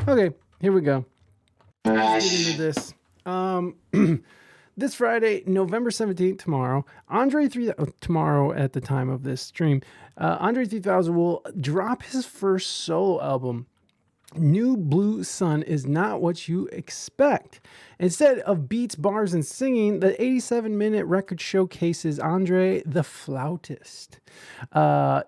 Okay, here we go. Let's get into this. This Friday, November 17th, tomorrow, tomorrow at the time of this stream, Andre 3000 will drop his first solo album. New Blue Sun is not what you expect. Instead of beats, bars, and singing, the 87-minute record showcases Andre the Flautist.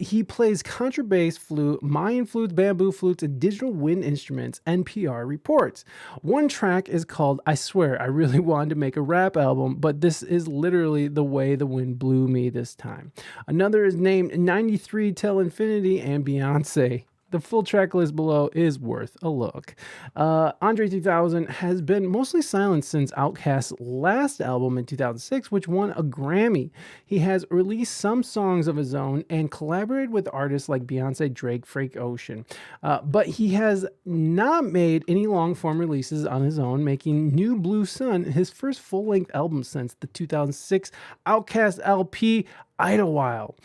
He plays contrabass, flute, Mayan flutes, bamboo flutes, and digital wind instruments, NPR reports. One track is called I Swear I Really Wanted to Make a Rap Album, but this is literally the way the wind blew me this time. Another is named 93 Till Infinity and Beyonce. The full track list below is worth a look. Andre 3000 has been mostly silent since Outkast's last album in 2006, which won a Grammy. He has released some songs of his own and collaborated with artists like Beyonce, Drake, Frank Ocean. But he has not made any long-form releases on his own, making New Blue Sun his first full-length album since the 2006 Outkast LP, Idlewild.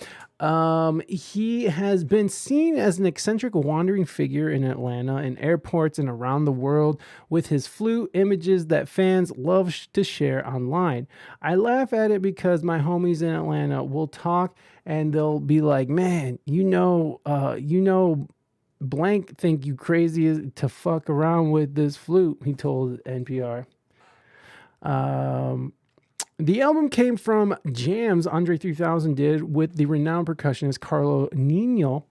He has been seen as an eccentric wandering figure in Atlanta and airports and around the world with his flute images that fans love to share online. I laugh at it because my homies in Atlanta will talk and they'll be like, man, blank think you crazy to fuck around with this flute, he told NPR. The album came from jams Andre 3000 did with the renowned percussionist Carlo Nino.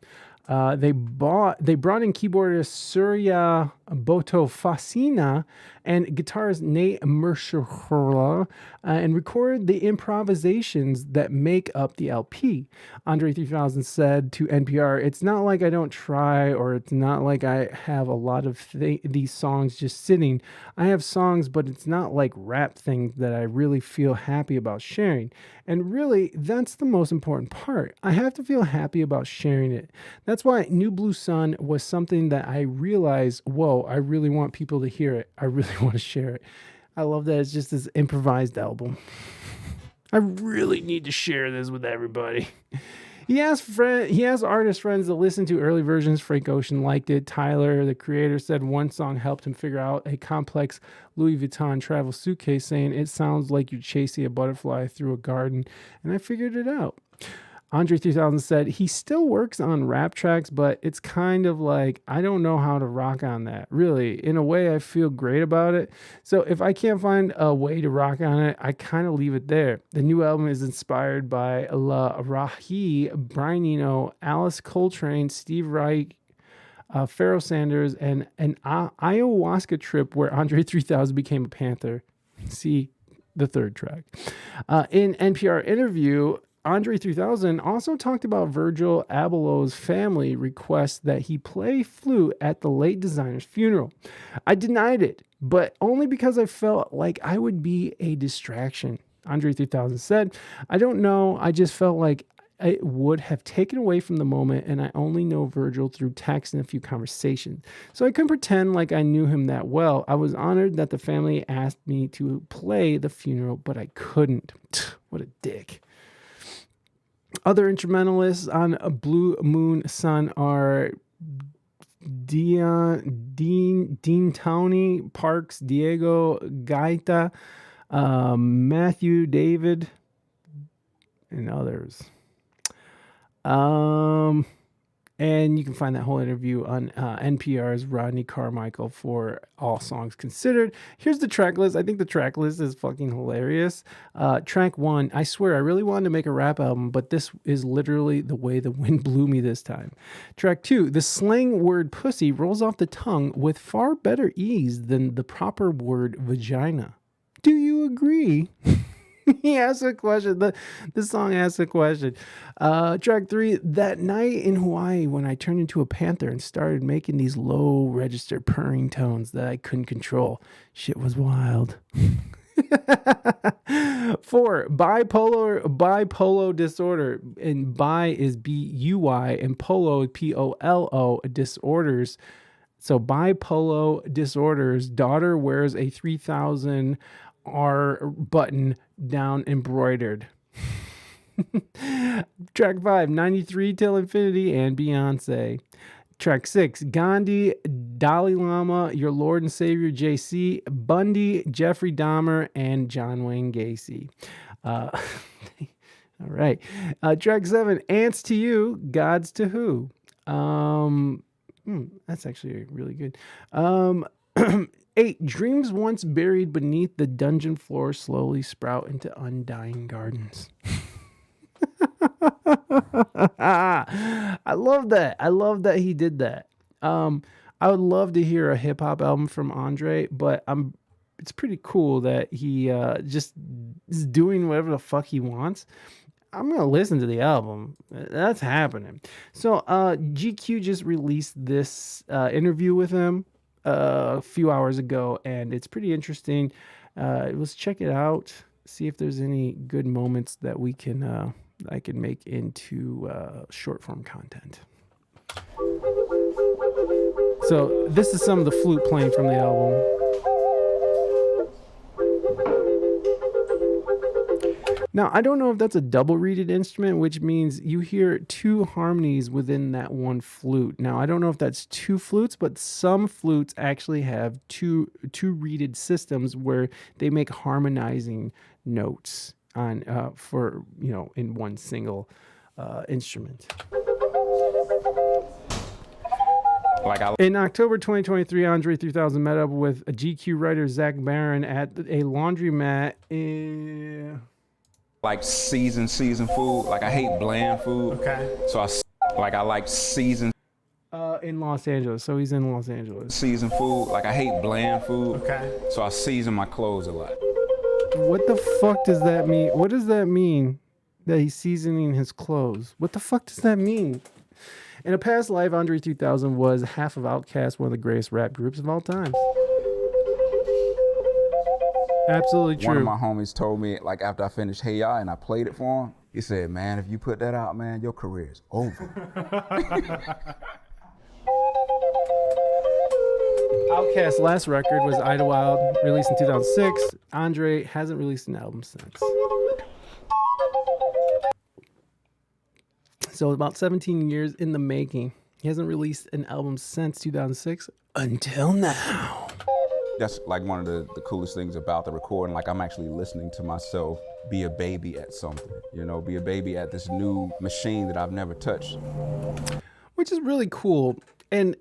They brought in keyboardist Surya Botofasina and guitarist Nate Mershurla and recorded the improvisations that make up the LP. Andre 3000 said to NPR, "It's not like I don't try, or it's not like I have a lot of these songs just sitting. I have songs, but it's not like rap things that I really feel happy about sharing. And really, that's the most important part. I have to feel happy about sharing it. That's why New Blue Sun was something that I realized, whoa, I really want people to hear it. I really want to share it." I love that it's just this improvised album. I really need to share this with everybody. He asked artist friends to listen to early versions. Frank Ocean liked it. Tyler, the creator, said one song helped him figure out a complex Louis Vuitton travel suitcase, saying, "It sounds like you're chasing a butterfly through a garden," and I figured it out. Andre 3000 said he still works on rap tracks, but it's kind of like, I don't know how to rock on that. Really, in a way, I feel great about it. So if I can't find a way to rock on it, I kind of leave it there. The new album is inspired by La Rahi, Brian Eno, Alice Coltrane, Steve Reich, Pharoah Sanders, and an ayahuasca trip where Andre 3000 became a panther. See the third track. In NPR interview, Andre 3000 also talked about Virgil Abloh's family request that he play flute at the late designer's funeral. "I denied it, but only because I felt like I would be a distraction." Andre 3000 said, "I don't know, I just felt like it would have taken away from the moment, and I only know Virgil through text and a few conversations. So I couldn't pretend like I knew him that well. I was honored that the family asked me to play the funeral, but I couldn't." What a dick. Other instrumentalists on a Blue Moon Sun are Dean Towney, Parks, Diego Gaita, Matthew David, and others. And you can find that whole interview on NPR's Rodney Carmichael for All Songs Considered. Here's the track list. I think the track list is fucking hilarious. Track 1, I Swear I Really Wanted to Make a Rap Album, but this is literally the way the wind blew me this time. Track 2, the slang word pussy rolls off the tongue with far better ease than the proper word vagina. Do you agree? He asked a question. The song asked a question. Track 3, that night in Hawaii when I turned into a panther and started making these low register purring tones that I couldn't control. Shit was wild. 4, bipolar disorder, and bi is B-U-Y and polo P-O-L-O, disorders. So bipolar disorders, daughter wears a 3000 R button down embroidered. Track 5, 93 Till Infinity and Beyonce. Track 6, Gandhi, Dalai Lama, Your Lord and Savior, JC, Bundy, Jeffrey Dahmer, and John Wayne Gacy. All right. Track 7, Ants to You, Gods to Who. That's actually really good. 8, Dreams once buried beneath the dungeon floor slowly sprout into undying gardens. I love that. I love that he did that. I would love to hear a hip hop album from Andre, but it's pretty cool that he just is doing whatever the fuck he wants. I'm going to listen to the album. That's happening. So GQ just released this interview with him a few hours ago, and it's pretty interesting. Let's check it out, see if there's any good moments that I can make into short form content. So this is some of the flute playing from the album. Now, I don't know if that's a double reeded instrument, which means you hear 2 harmonies within that one flute. Now, I don't know if that's 2 flutes, but some flutes actually have two reeded systems where they make harmonizing notes on for in one single instrument. In October 2023, Andre 3000 met up with a GQ writer Zach Barron at a laundromat in... Like seasoned food. Like I hate bland food. Okay. So I like seasoned. In Los Angeles. So he's in Los Angeles. Seasoned food. Like I hate bland food. Okay. So I season my clothes a lot. What the fuck does that mean? What does that mean? That he's seasoning his clothes? What the fuck does that mean? In a past life, Andre 3000 was half of Outkast, one of the greatest rap groups of all time. Absolutely true. One of my homies told me, like after I finished Hey Ya and I played it for him, he said, man, if you put that out, man, your career is over. Outkast's last record was Idlewild, released in 2006. Andre hasn't released an album since. So about 17 years in the making. He hasn't released an album since 2006 until now. That's like one of the coolest things about the recording. Like I'm actually listening to myself be a baby at something, be a baby at this new machine that I've never touched. Which is really cool. And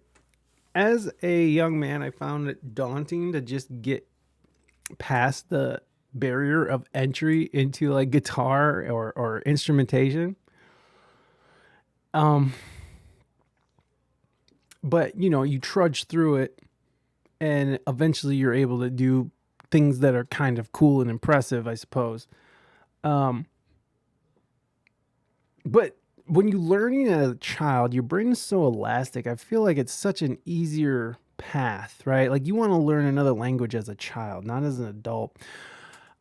as a young man, I found it daunting to just get past the barrier of entry into like guitar or instrumentation. But you trudge through it. And eventually you're able to do things that are kind of cool and impressive, I suppose. But when you're learning as a child, your brain is so elastic. I feel like it's such an easier path, right? Like you want to learn another language as a child, not as an adult.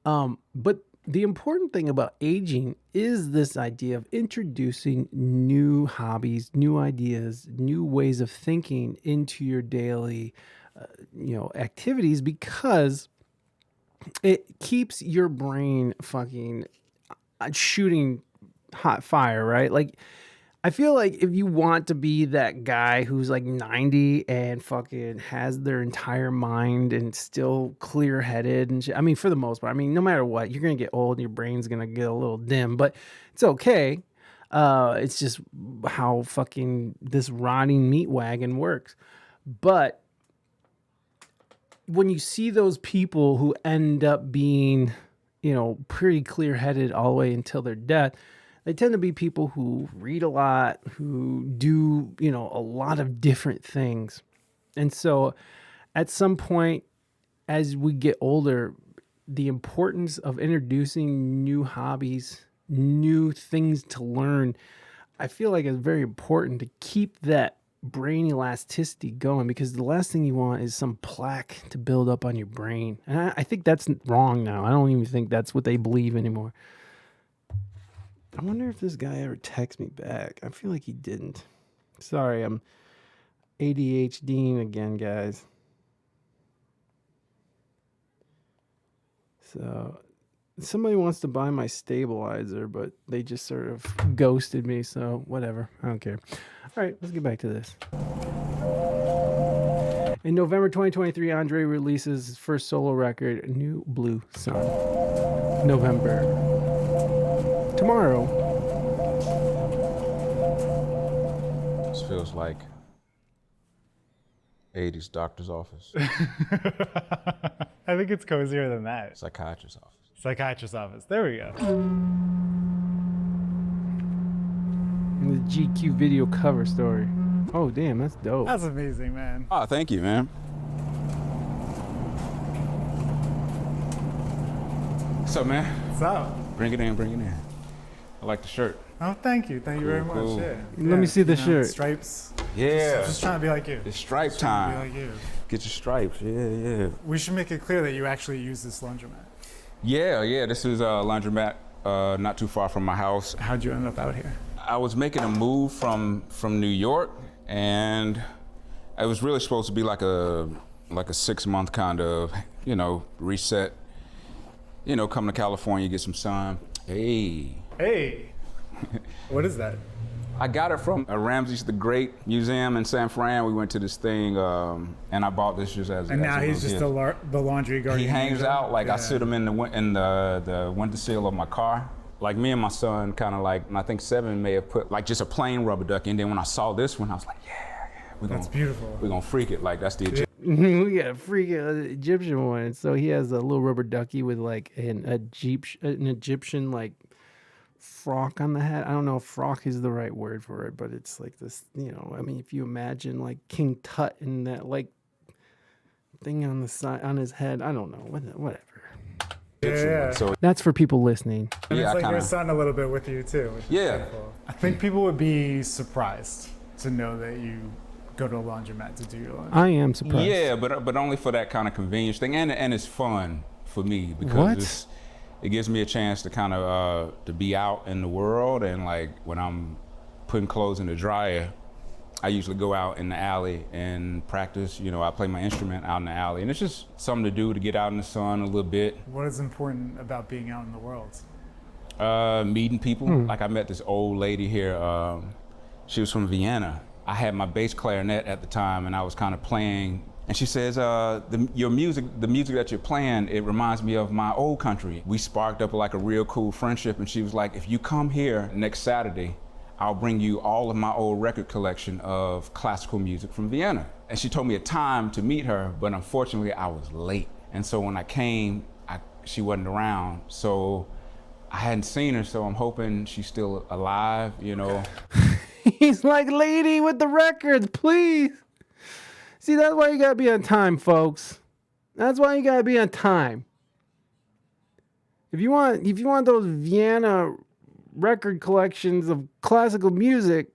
But the important thing about aging is this idea of introducing new hobbies, new ideas, new ways of thinking into your daily activities, because it keeps your brain fucking shooting hot fire, right? Like, I feel like if you want to be that guy who's like 90 and fucking has their entire mind and still clear headed and shit, I mean, for the most part, no matter what, you're going to get old and your brain's going to get a little dim, but it's okay. It's just how fucking this rotting meat wagon works. But when you see those people who end up being, pretty clear-headed all the way until their death, they tend to be people who read a lot, who do, a lot of different things. And so at some point, as we get older, the importance of introducing new hobbies, new things to learn, I feel like it's very important to keep that brain elasticity going, because the last thing you want is some plaque to build up on your brain. And I think that's wrong now. I don't even think that's what they believe anymore. I wonder if this guy ever texts me back. I feel like he didn't. Sorry, I'm ADHDing again, guys. So Somebody wants to buy my stabilizer, but they just sort of ghosted me, so whatever. I don't care. All right, let's get back to this. In November 2023, Andre releases his first solo record, New Blue Sun. November. Tomorrow. This feels like 80s doctor's office, I think it's cozier than that. psychiatrist's office. Psychiatrist's office. There we go. The GQ video cover story. Oh, damn, that's dope. That's amazing, man. Oh, thank you, man. What's up, man? What's up? Bring it in, bring it in. I like the shirt. Oh, thank you. Thank you very much. Cool. Yeah. Let me see the shirt. Stripes. Yeah. Just trying to be like you. It's stripe Just trying to time. be like you. Get your stripes. Yeah. We should make it clear that you actually use this laundromat. Yeah. This is a laundromat not too far from my house. How'd you end up out here? I was making a move from New York, and it was really supposed to be like a 6-month kind of, reset. Come to California, get some sun. Hey. What is that? I got it from Ramses the Great Museum in San Fran. We went to this thing, and I bought this just as. And now as a he's just gift. the laundry guardian. He hangs angel? out like I Yeah. sit him in the windowsill of my car. Like me and my son, kind of like, and I think Seven may have put like just a plain rubber ducky. And then when I saw this one, I was like, That's beautiful. We're gonna freak it. Like that's the Egyptian. We got a freaking Egyptian one. So he has a little rubber ducky with like an Egyptian like frock on the head. I don't know if frock is the right word for it, but it's like this, I mean, if you imagine like King Tut and that like thing on the side on his head, I don't know, whatever. Yeah. So That's for people listening. And yeah, it's like I your kinda, son a little bit with you too. Which is Yeah. pretty cool. I think people would be surprised to know that you go to a laundromat to do your laundry. I am surprised. yeah, but only for that kind of convenience thing, and it's fun for me because What? it gives me a chance to kind of to be out in the world, and like when I'm putting clothes in the dryer, I usually go out in the alley and practice. I play my instrument out in the alley, and it's just something to do to get out in the sun a little bit. What is important about being out in the world? Meeting people. Like I met this old lady here. She was from Vienna. I had my bass clarinet at the time, and I was kind of playing. And she says, the music that you're playing, it reminds me of my old country. We sparked up like a real cool friendship, and she was like, if you come here next Saturday, I'll bring you all of my old record collection of classical music from Vienna. And she told me a time to meet her, but unfortunately I was late. And so when I came, she wasn't around. So I hadn't seen her, so I'm hoping she's still alive, He's like, lady with the records, please. See, that's why you gotta be on time, folks. That's why you gotta be on time. If you want those Vienna record collections of classical music,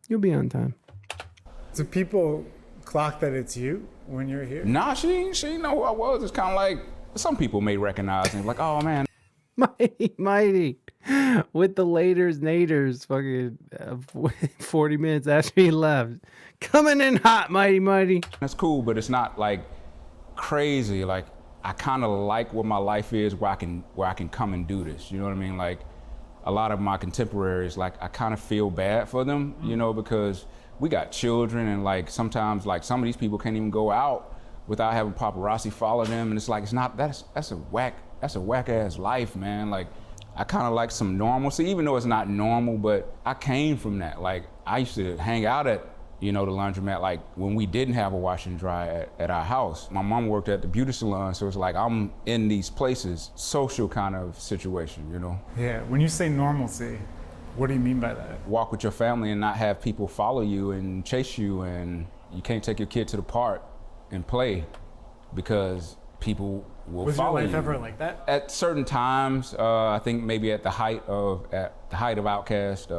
you'll be on time. Do people clock that it's you when you're here? Nah, she didn't know who I was. It's kind of like, some people may recognize me, like, oh man. Mighty. With the naders, fucking 40 minutes after he left. Coming in hot, mighty. That's cool, but it's not like crazy. Like I kind of like where my life is, where I can come and do this. You know what I mean? Like a lot of my contemporaries, like I kind of feel bad for them, because we got children, and like sometimes like some of these people can't even go out without having paparazzi follow them, and it's like that's a whack ass life, man. Like I kind of like some normalcy, even though it's not normal, but I came from that. Like I used to hang out at the laundromat, like when we didn't have a wash and dry at our house. My mom worked at the beauty salon, so it's like I'm in these places, social kind of situation, Yeah. When you say normalcy, what do you mean by that? Walk with your family and not have people follow you and chase you, and you can't take your kid to the park and play because people will Was your follow life you. ever like that? At certain times, I think maybe at the height of Outkast,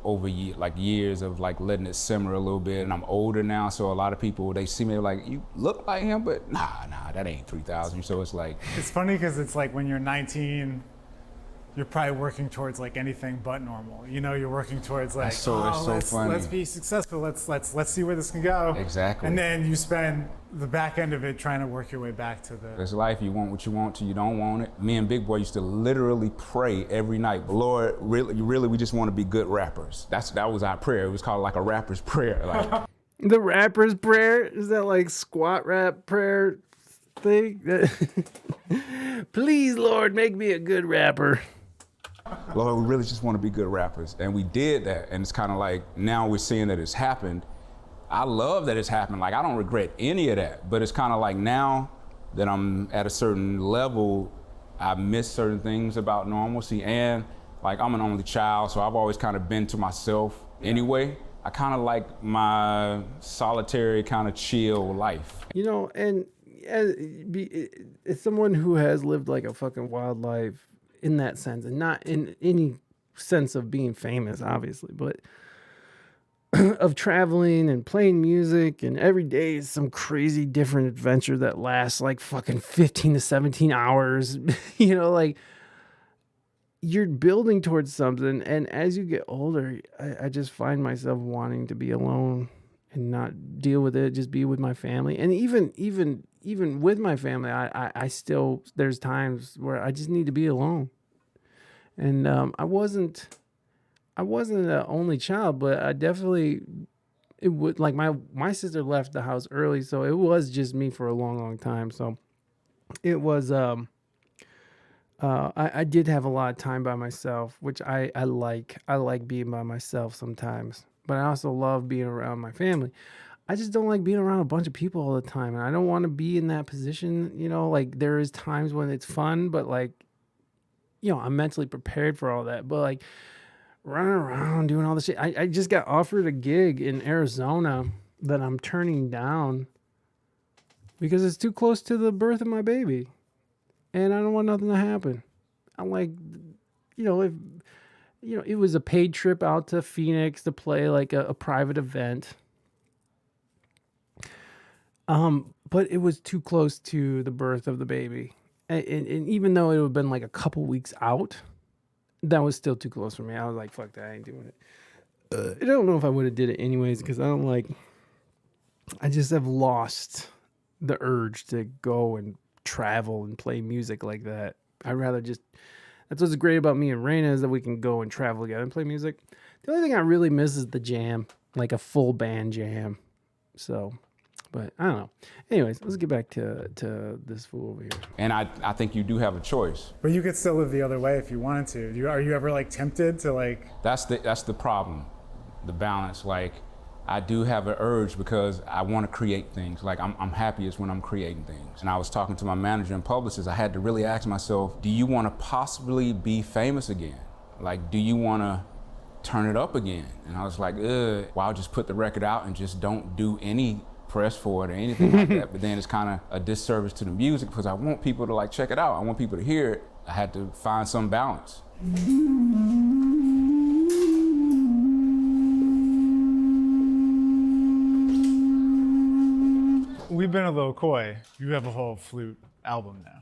over years of like letting it simmer a little bit, and I'm older now, so a lot of people, they see me like, you look like him, but nah, that ain't 3000. So it's like, It's funny because it's like when you're 19, you're probably working towards like anything but normal. You know, you're working towards like, It's so funny. let's be successful. Let's see where this can go. Exactly. And then you spend the back end of it trying to work your way back to the. It's life. You want what you want till you don't want it. Me and Big Boy used to literally pray every night. Lord, really, we just want to be good rappers. That was our prayer. It was called like a rapper's prayer. Like The rapper's prayer? Is that like squat rap prayer thing? Please, Lord, make me a good rapper. Lord, we really just want to be good rappers. And we did that. And it's kind of like now we're seeing that it's happened. I love that it's happened. Like, I don't regret any of that. But it's kind of like now that I'm at a certain level, I miss certain things about normalcy. And like, I'm an only child, so I've always kind of been to myself anyway. I kind of like my solitary kind of chill life. You know, and as someone who has lived like a fucking wild life in that sense, and not in any sense of being famous, obviously, but of traveling and playing music, and every day is some crazy different adventure that lasts like fucking 15 to 17 hours. You know, like, you're building towards something, and as you get older, I just find myself wanting to be alone and not deal with it, just be with my family. And even with my family, I still, there's times where I just need to be alone. And I wasn't an only child, but I definitely, it would, like, my sister left the house early, so it was just me for a long time. So it was I did have a lot of time by myself, which I like. I like being by myself sometimes, but I also love being around my family. I just don't like being around a bunch of people all the time, and I don't want to be in that position. You know, like, there is times when it's fun, but like, you know, I'm mentally prepared for all that. But like, running around doing all this shit. I just got offered a gig in Arizona that I'm turning down because it's too close to the birth of my baby. And I don't want nothing to happen. I'm like, you know, if, you know, it was a paid trip out to Phoenix to play like a private event. But it was too close to the birth of the baby. And even though it would have been like a couple weeks out, that was still too close for me. I was like, fuck that, I ain't doing it. I don't know if I would have did it anyways, because I just have lost the urge to go and travel and play music like that. I'd rather just, that's what's great about me and Raina, is that we can go and travel together and play music. The only thing I really miss is the jam, like a full band jam. So, but I don't know. Anyways, let's get back to this fool over here. And I think you do have a choice. But you could still live the other way if you wanted to. Are you ever like tempted to like? That's the problem, the balance. Like, I do have an urge because I want to create things. Like, I'm happiest when I'm creating things. And I was talking to my manager and publicist. I had to really ask myself, do you want to possibly be famous again? Like, do you want to turn it up again? And I was like, well, I'll just put the record out and just don't do any press for it or anything like that. But then it's kind of a disservice to the music because I want people to like check it out. I want people to hear it. I had to find some balance. We've been a little coy. You have a whole flute album now.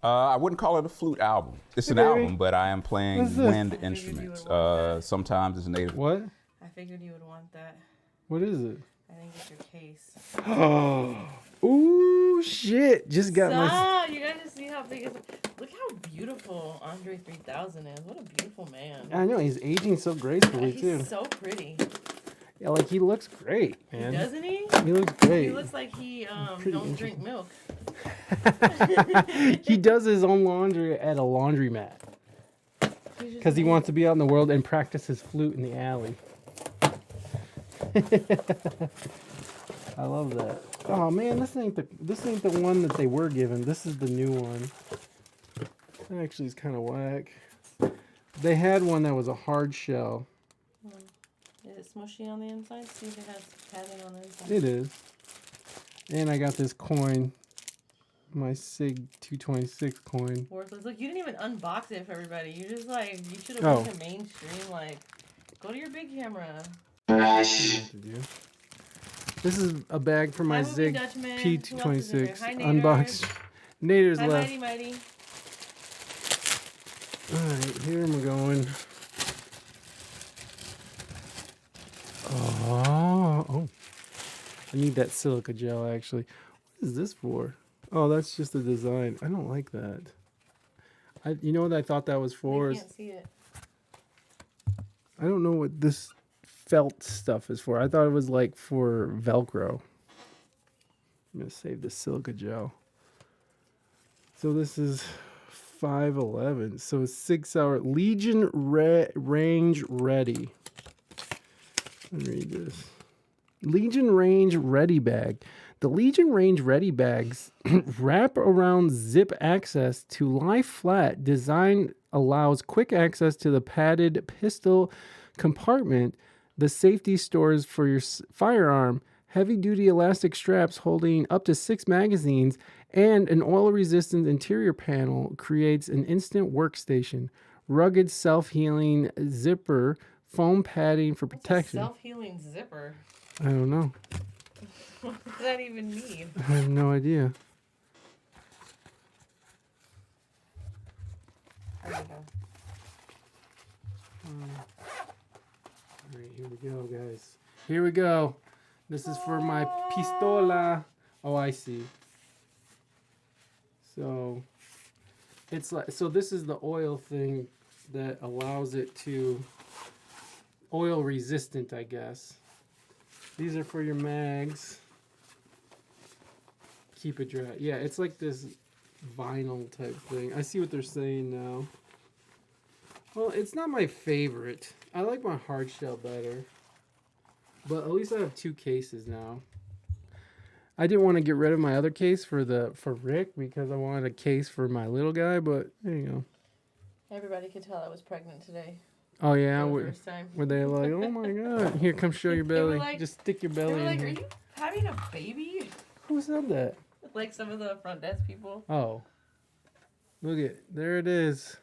I wouldn't call it a flute album. It's an baby. album, but I am playing wind instruments. Sometimes it's native. What? I figured you would want that. What is it? I think it's your case. Oh, ooh, shit. Just got my... Stop! You gotta see how big it's... Look how beautiful Andre 3000 is. What a beautiful man. I know, he's aging so gracefully, He's too. so pretty. Yeah, like, he looks great, man. Doesn't he? He looks great. He looks like he don't drink milk. He does his own laundry at a laundromat because he wants to be out in the world and practice his flute in the alley. I love that. Oh man, this ain't the one that they were given. This is the new one. That actually is kind of whack. They had one that was a hard shell. Is it smushy on the inside? See if it has padding on the inside. It is. And I got this coin. My SIG 226 coin. Worthless. Look, you didn't even unbox it for everybody. You just like, you should have Oh. went to mainstream. Like, go to your big camera. This is a bag for my Hi, Movie Zig Dutchman. P226 Hi, Nader. unboxed. Nader's Hi, left. Mighty Mighty. All right, here am I going. Oh, I need that silica gel actually. What is this for? Oh, that's just a design. I don't like that. You know what I thought that was for? I Is can't see it. I don't know what this felt stuff is for. I thought it was like for Velcro. I'm gonna save the silica gel. So this is 511. So 6 hour Legion range ready. Let me read this. Legion range ready bag. The Legion range ready bags wrap around zip access to lie flat. Design allows quick access to the padded pistol compartment. The safety stores for your firearm. Heavy duty elastic straps holding up to 6 magazines and an oil resistant interior panel creates an instant workstation. Rugged self healing zipper, foam padding for What's a protection. self-healing zipper? I don't know. What does that even mean? I have no idea. There we go. All right, here we go, guys. Here we go. This is for my pistola. Oh, I see. So it's like, so this is the oil thing that allows it to oil resistant, I guess. These are for your mags. Keep it dry. Yeah, it's like this vinyl type thing. I see what they're saying now. Well, it's not my favorite. I like my hard shell better. But at least I have 2 cases now. I didn't want to get rid of my other case for Rick because I wanted a case for my little guy, but there you go. Everybody could tell I was pregnant today. Oh yeah, For the first time. were they like, oh my god, here, come show your They were belly. like- Just stick your They belly were in like, here. "Are you having a baby?" Who said that? Like some of the front desk people. Oh, look it, there it is.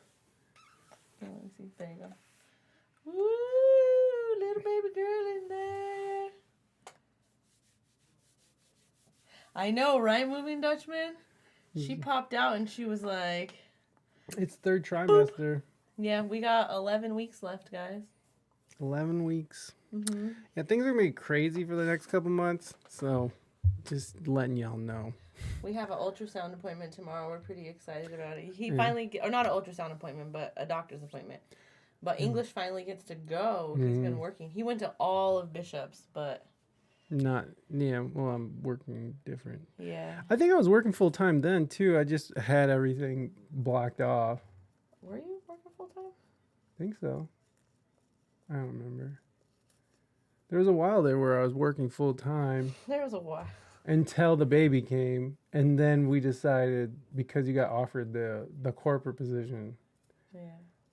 Oh, let me see. There you go. Woo! Little baby girl in there. I know, right, Moving Dutchman? She popped out and she was like, It's 3rd trimester. yeah, we got 11 weeks left, guys. 11 weeks. Mm-hmm. Yeah, things are gonna be crazy for the next couple months. So, just letting y'all know. We have an ultrasound appointment tomorrow. We're pretty excited about it. He Yeah. finally, or not an ultrasound appointment, but a doctor's appointment. But English finally gets to go. He's been working. He went to all of Bishop's, but Not, yeah. Well, I'm working different. yeah. I think I was working full time then too. I just had everything blocked off. Were you working full time? I think so. I don't remember. There was a while there where I was working full time There was a while. until the baby came, and then we decided because you got offered the corporate position Yeah.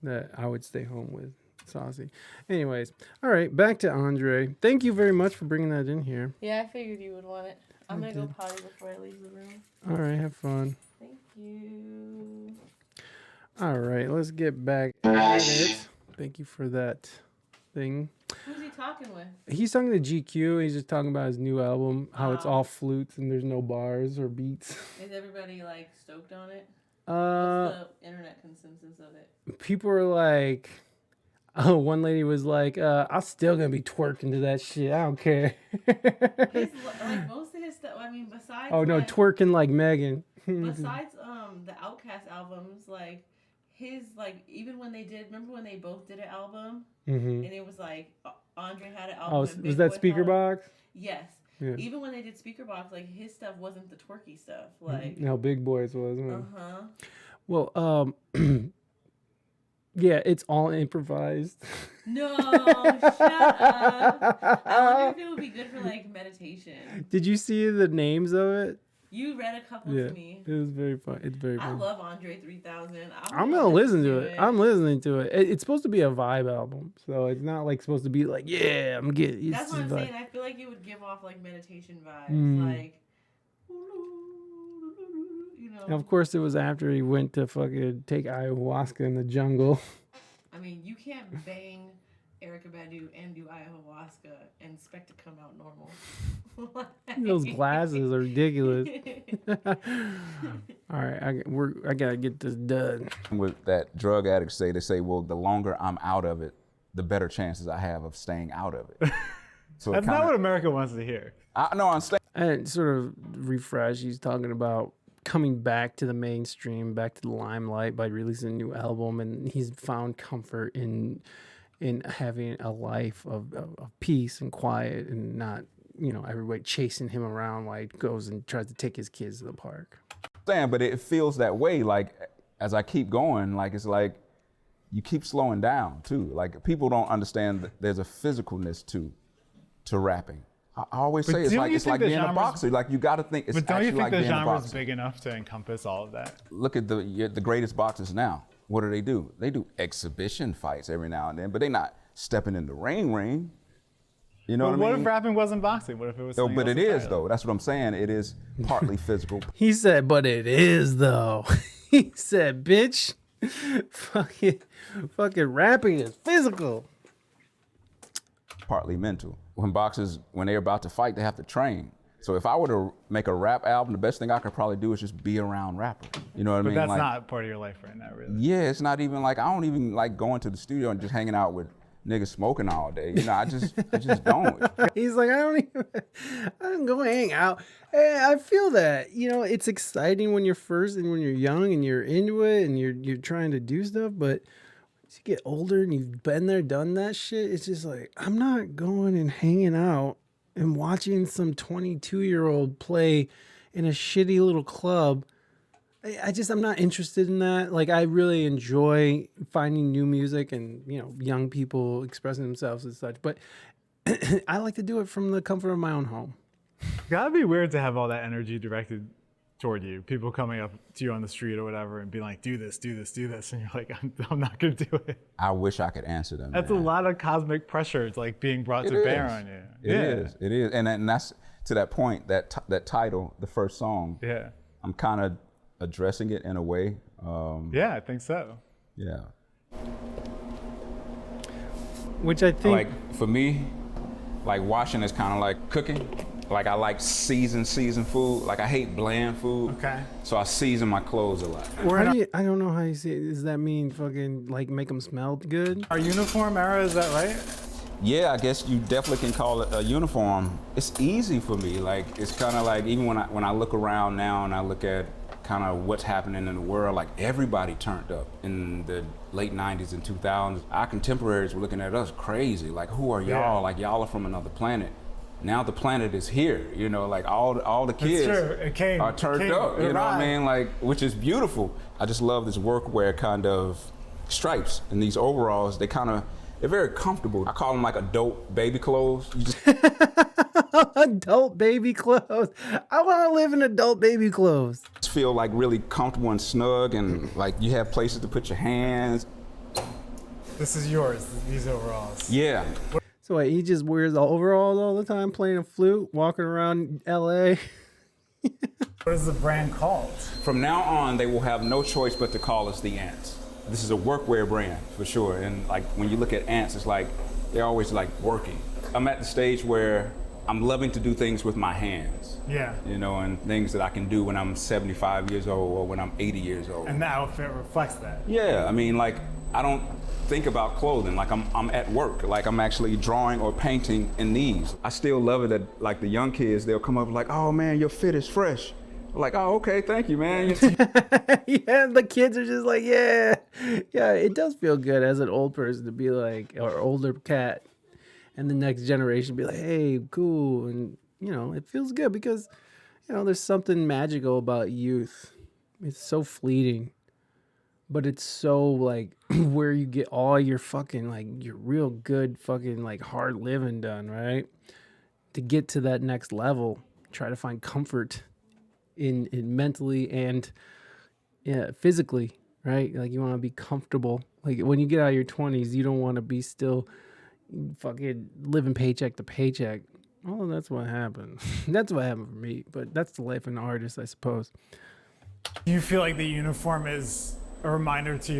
that I would stay home with Saucy. Anyways, all right, back to Andre. Thank you very much for bringing that in here. Yeah, I figured you would want it. I'm I gonna go did. potty before I leave the room. All right, have fun. Thank you. All right, let's get back at it. Thank you for that thing. Who's he talking with? He's talking to GQ. He's just talking about his new album, how it's Oh. all flutes and there's no bars or beats. Is everybody like stoked on it? Uh, What's the internet consensus of it? people are like, oh, one lady was like, I'm still gonna be twerking to that shit. I don't care. His, like most of his stuff. I mean, besides. Oh no, like, twerking like Megan. Besides the Outkast albums, like his like even when they did, remember when they both did an album Mm-hmm. and it was like Andre had an album. Oh, and was Big that Boy Speaker had a- Box? Yes. Yeah. Even when they did Speaker Box, like his stuff wasn't the twerky stuff. Like. How Big Boys was. Uh huh. Well, yeah, it's all improvised. No, shut up. I wonder if it would be good for like meditation. Did you see the names of it? You read a couple Yeah, to me. it was very fun. It's very I fun. love Andre 3000. I'm gonna listen to it. I'm listening to it. It's supposed to be a vibe album, so it's not like supposed to be like, yeah, I'm getting. That's what I'm saying. I feel like it would give off like meditation vibes, like. You know. And of course, it was after he went to fucking take ayahuasca in the jungle. I mean, you can't bang Erica Badu and do ayahuasca and expect to come out normal. Those glasses are ridiculous. All right, I gotta get this done. With that drug addicts say, they say, well, the longer I'm out of it, the better chances I have of staying out of it. So That's not what America wants to hear. I'm staying. And sort of refresh, he's talking about coming back to the mainstream, back to the limelight by releasing a new album, and he's found comfort in having a life of peace and quiet, and not, you know, everybody chasing him around while he goes and tries to take his kids to the park. But it feels that way. Like as I keep going, like it's like you keep slowing down too. Like people don't understand that there's a physicalness to rapping. I always say it's like being a boxer. Like you got to think it's actually like being a boxer. But don't you think the genre is big enough to encompass all of that? Look at the greatest boxers now. What do? They do exhibition fights every now and then, but they're not stepping in the ring. You know what I mean? What if rapping wasn't boxing? What if it was something But else it is entirely? though. That's what I'm saying. It is partly physical. He said, but it is though. He said, bitch, fucking rapping is physical. Partly mental. When boxers, when they're about to fight, they have to train. So if I were to make a rap album, the best thing I could probably do is just be around rappers. You know what I mean? But that's like, not part of your life right now, really. Yeah, it's not even like, I don't even like going to the studio and just hanging out with niggas smoking all day. You know, I just don't. He's like, I don't go hang out. Hey, I feel that, you know, it's exciting when you're when you're young and you're into it and you're trying to do stuff, but as you get older and you've been there, done that shit, it's just like, I'm not going and hanging out and watching some 22-year-old play in a shitty little club. I'm not interested in that. Like, I really enjoy finding new music and, you know, young people expressing themselves and such, but I like to do it from the comfort of my own home. It's gotta be weird to have all that energy directed toward you. People coming up to you on the street or whatever and being like, do this. And you're like, I'm not gonna do it. I wish I could answer them. That's a lot of cosmic pressure. It's like being brought to bear on you. It is. And that's to that point, that title, the first song. Yeah. I'm kind of addressing it in a way. Yeah, I think so. Yeah. Which I think, like for me, like washing is kind of like cooking. Like I like seasoned food. Like I hate bland food. Okay. So I season my clothes a lot. I don't know how you say it. Does that mean fucking like make them smell good? Our uniform era, is that right? Yeah, I guess you definitely can call it a uniform. It's easy for me. Like it's kind of like even when I look around now and I look at kind of what's happening in the world, like everybody turned up in the late 90s and 2000s. Our contemporaries were looking at us crazy. Like, who are y'all? Yeah. Like y'all are from another planet. Now the planet is here, you know, like all the kids are turned up, you know what I mean? Like, which is beautiful. I just love this workwear kind of stripes and these overalls. They're very comfortable. I call them like adult baby clothes. You just Adult baby clothes. I want to live in adult baby clothes. feel like really comfortable and snug, and like you have places to put your hands. This is yours, these overalls. Yeah. So wait, he just wears the overalls all the time, playing a flute, walking around LA. What is the brand called? From now on, they will have no choice but to call us the Ants. This is a workwear brand for sure. And like when you look at Ants, it's like they're always like working. I'm at the stage where I'm loving to do things with my hands. Yeah. You know, and things that I can do when I'm 75 years old or when I'm 80 years old. And the outfit reflects that. Yeah, I mean, like I don't think about clothing. Like I'm at work. Like I'm actually drawing or painting in these. I still love it that like the young kids, they'll come up like, oh man, your fit is fresh. Like, oh, okay, thank you, man. Yeah, the kids are just like, yeah. It does feel good as an old person to be like, or older cat, and the next generation be like, hey, cool. And, you know, it feels good because, you know, there's something magical about youth. It's so fleeting, but it's so like where you get all your fucking, like, your real good fucking, like, hard living done, right? To get to that next level, try to find comfort in mentally and physically, right? Like you want to be comfortable. Like when you get out of your 20s, you don't want to be still fucking living paycheck to paycheck. Oh, that's what happened. That's what happened for me. But that's the life of an artist, I suppose. Do you feel like the uniform is a reminder to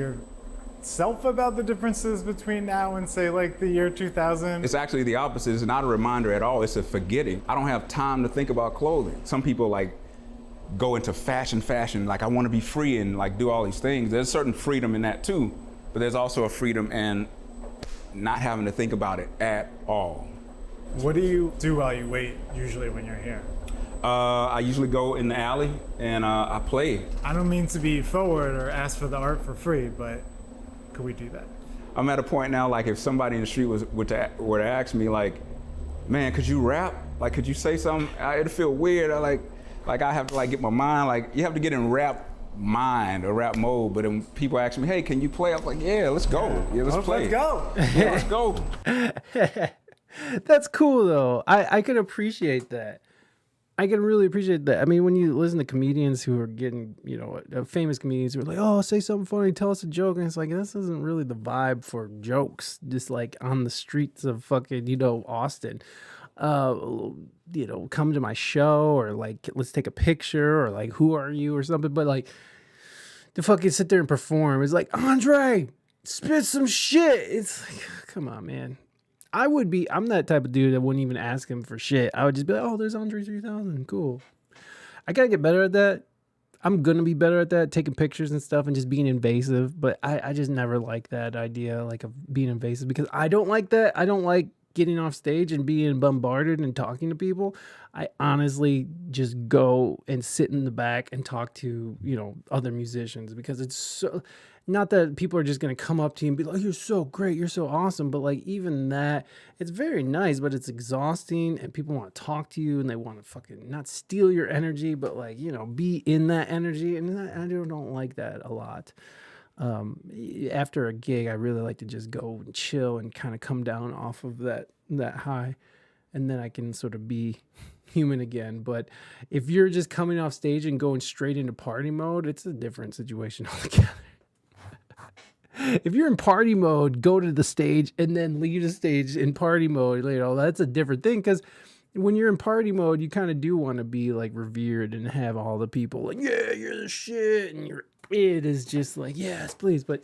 yourself about the differences between now and say like the year 2000? It's actually the opposite. It's not a reminder at all. It's a forgetting. I don't have time to think about clothing. Some people like go into fashion. Like I want to be free and like do all these things. There's certain freedom in that too, but there's also a freedom in not having to think about it at all. What do you do while you wait usually when you're here? I usually go in the alley and I play. I don't mean to be forward or ask for the art for free, but could we do that? I'm at a point now, like if somebody in the street were to ask me like, man, could you rap? Like, could you say something? It'd feel weird. I have to like get my mind, like you have to get in rap mind or rap mode. But when people ask me, hey, can you play? I'm like, yeah, let's go. Yeah, let's play. Let's go. Yeah, let's go. That's cool though. I could appreciate that. I can really appreciate that. I mean, when you listen to comedians who are getting, famous comedians who are like, oh, say something funny, tell us a joke. And it's like, this isn't really the vibe for jokes, just like on the streets of fucking, Austin. Come to my show or like, let's take a picture or like, who are you or something. But like, to fucking sit there and perform, it's like, Andre, spit some shit. It's like, come on, man. I'm that type of dude that wouldn't even ask him for shit. I would just be like, oh, there's Andre 3000. Cool. I got to get better at that. I'm going to be better at that, taking pictures and stuff and just being invasive. But I just never like that idea, like of being invasive, because I don't like that. I don't like getting off stage and being bombarded and talking to people. I honestly just go and sit in the back and talk to, other musicians, because it's so... Not that people are just going to come up to you and be like, you're so great, you're so awesome. But like even that, it's very nice, but it's exhausting and people want to talk to you and they want to fucking not steal your energy, but like, be in that energy. And I don't like that a lot. After a gig, I really like to just go and chill and kind of come down off of that high. And then I can sort of be human again. But if you're just coming off stage and going straight into party mode, it's a different situation altogether. If you're in party mode, go to the stage and then leave the stage in party mode. That's a different thing, because when you're in party mode, you kind of do want to be like revered and have all the people like, yeah, you're the shit, and it is just like, yes, please. But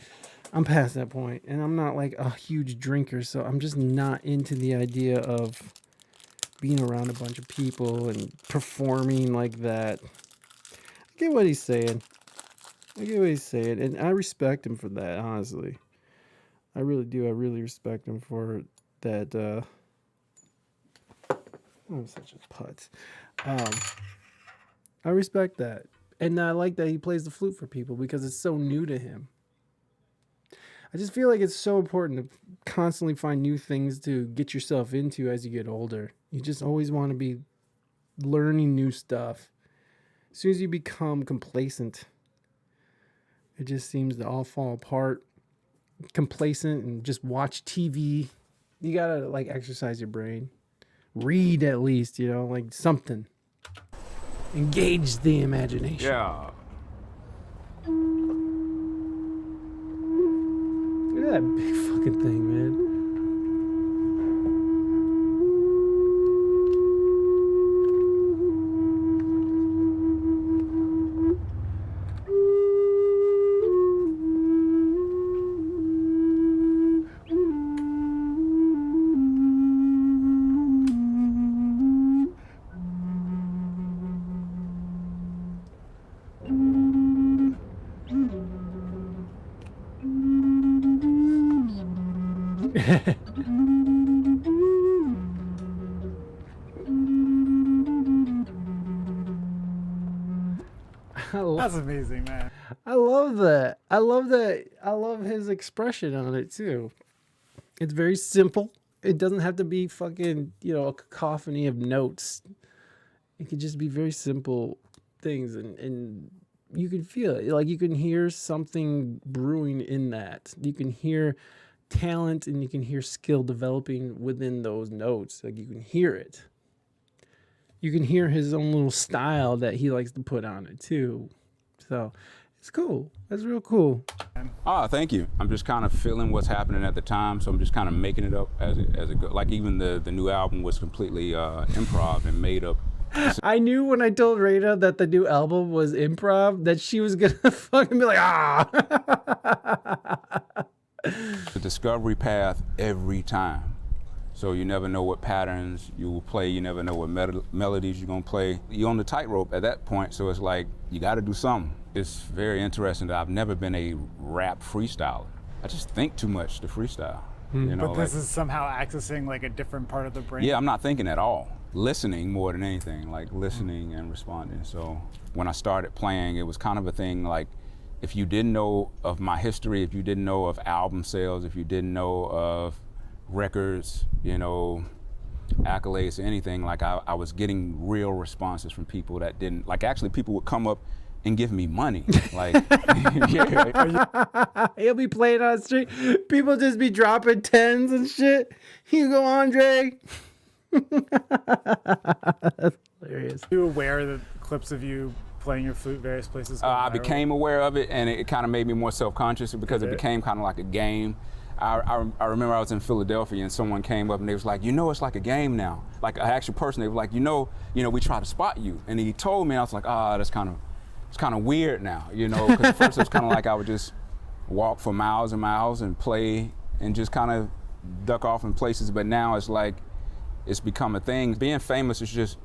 I'm past that point, and I'm not like a huge drinker, so I'm just not into the idea of being around a bunch of people and performing like that. I get what he's saying. And I respect him for that, honestly. I really do. I really respect him for that. I'm such a putz. I respect that. And I like that he plays the flute for people, because it's so new to him. I just feel like it's so important to constantly find new things to get yourself into as you get older. You just always want to be learning new stuff. As soon as you become complacent, it just seems to all fall apart. Complacent and just watch TV. You gotta like exercise your brain. Read at least, like something. Engage the imagination. Yeah. Look at that big fucking thing, man. That's amazing, man. I love that. I love his expression on it too. It's very simple. It doesn't have to be fucking, a cacophony of notes. It can just be very simple things, and you can feel it. Like you can hear something brewing in that. You can hear talent and you can hear skill developing within those notes. Like you can hear it. You can hear his own little style that he likes to put on it too. So it's cool. That's real cool. Thank you. I'm just kind of feeling what's happening at the time, so I'm just kind of making it up as it goes. Like even the new album was completely improv and made up. I knew when I told Rita that the new album was improv that she was gonna fucking be like, The discovery path every time. So you never know what patterns you will play, you never know what melodies you're gonna play. You're on the tightrope at that point, so it's like, you gotta do something. It's very interesting that I've never been a rap freestyler. I just think too much to freestyle. You know, But this is somehow accessing like a different part of the brain. yeah, I'm not thinking at all. Listening more than anything, like listening and responding. So when I started playing, it was kind of a thing like, if you didn't know of my history, if you didn't know of album sales, if you didn't know of records, you know, accolades, anything, like I was getting real responses from people that didn't, like actually people would come up and give me money. Like, yeah. He'll be playing on the street. People just be dropping tens and shit. You go, Andre. That's hilarious. Are you aware that clips of you playing your flute various places? I became aware of it, and it kind of made me more self-conscious because it became kind of like a game. I remember I was in Philadelphia and someone came up and they was like, you know, it's like a game now. Like an actual person, they were like, you know, we try to spot you. And he told me, I was like, it's kind of weird now, you know, because at first it was kind of like I would just walk for miles and miles and play and just kind of duck off in places. But now it's like, it's become a thing. Being famous is just,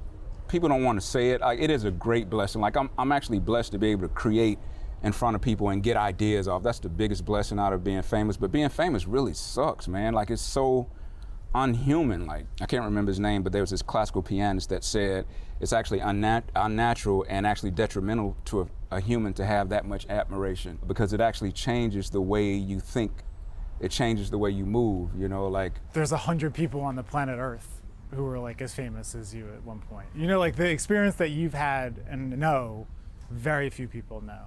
people don't want to say it. Like, it is a great blessing. Like I'm actually blessed to be able to create in front of people and get ideas off. That's the biggest blessing out of being famous. But being famous really sucks, man. Like, it's so unhuman. Like, I can't remember his name, but there was this classical pianist that said it's actually unnatural and actually detrimental to a human to have that much admiration, because it actually changes the way you think. It changes the way you move, you know, like. There's 100 people on the planet Earth who were like as famous as you at one point. You know, like the experience that you've had and know, very few people know.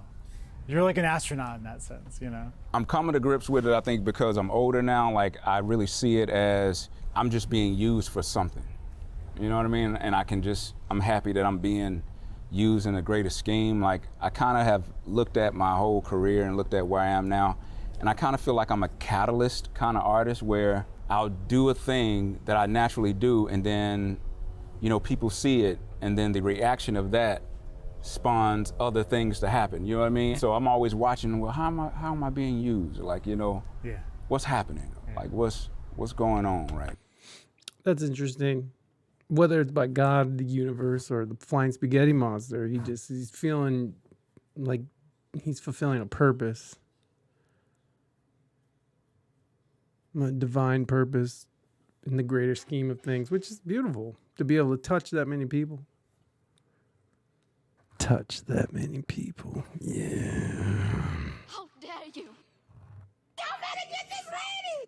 You're like an astronaut in that sense, you know? I'm coming to grips with it, I think, because I'm older now. Like, I really see it as I'm just being used for something. You know what I mean? And I'm happy that I'm being used in a greater scheme. Like, I kind of have looked at my whole career and looked at where I am now, and I kind of feel like I'm a catalyst kind of artist where I'll do a thing that I naturally do, and then, you know, people see it, and then the reaction of that spawns other things to happen, you know what I mean? So I'm always watching, well, how am I being used? Like, you know, what's happening? Like, what's going on, right? That's interesting. Whether it's by God, the universe, or the flying spaghetti monster, he's feeling like he's fulfilling a purpose. A divine purpose in the greater scheme of things, which is beautiful to be able to touch that many people. Touch that many people. Yeah. How dare you? Y'all better get this lady!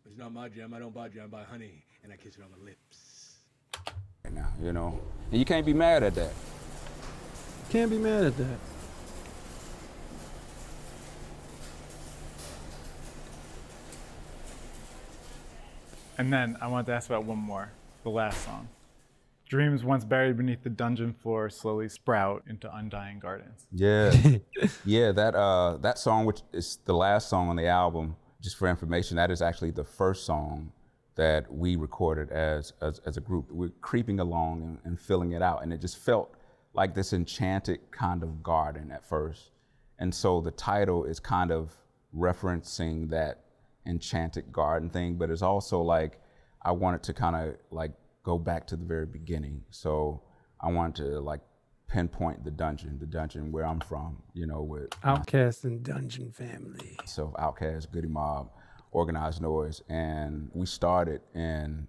It's not my jam. I don't buy jam. I buy honey, and I kiss it on the lips. Right now, you know, and you can't be mad at that. Can't be mad at that. And then I wanted to ask about one more, the last song. Dreams once buried beneath the dungeon floor slowly sprout into undying gardens. Yeah, yeah. That song, which is the last song on the album, just for information, that is actually the first song that we recorded as a group. We're creeping along and filling it out, and it just felt like this enchanted kind of garden at first. And so the title is kind of referencing that enchanted garden thing, but it's also like I wanted to kind of like go back to the very beginning. So I wanted to like pinpoint the dungeon where I'm from, you know, with Outcast and Dungeon Family. So Outcast, Goody Mob, Organized Noise, and we started in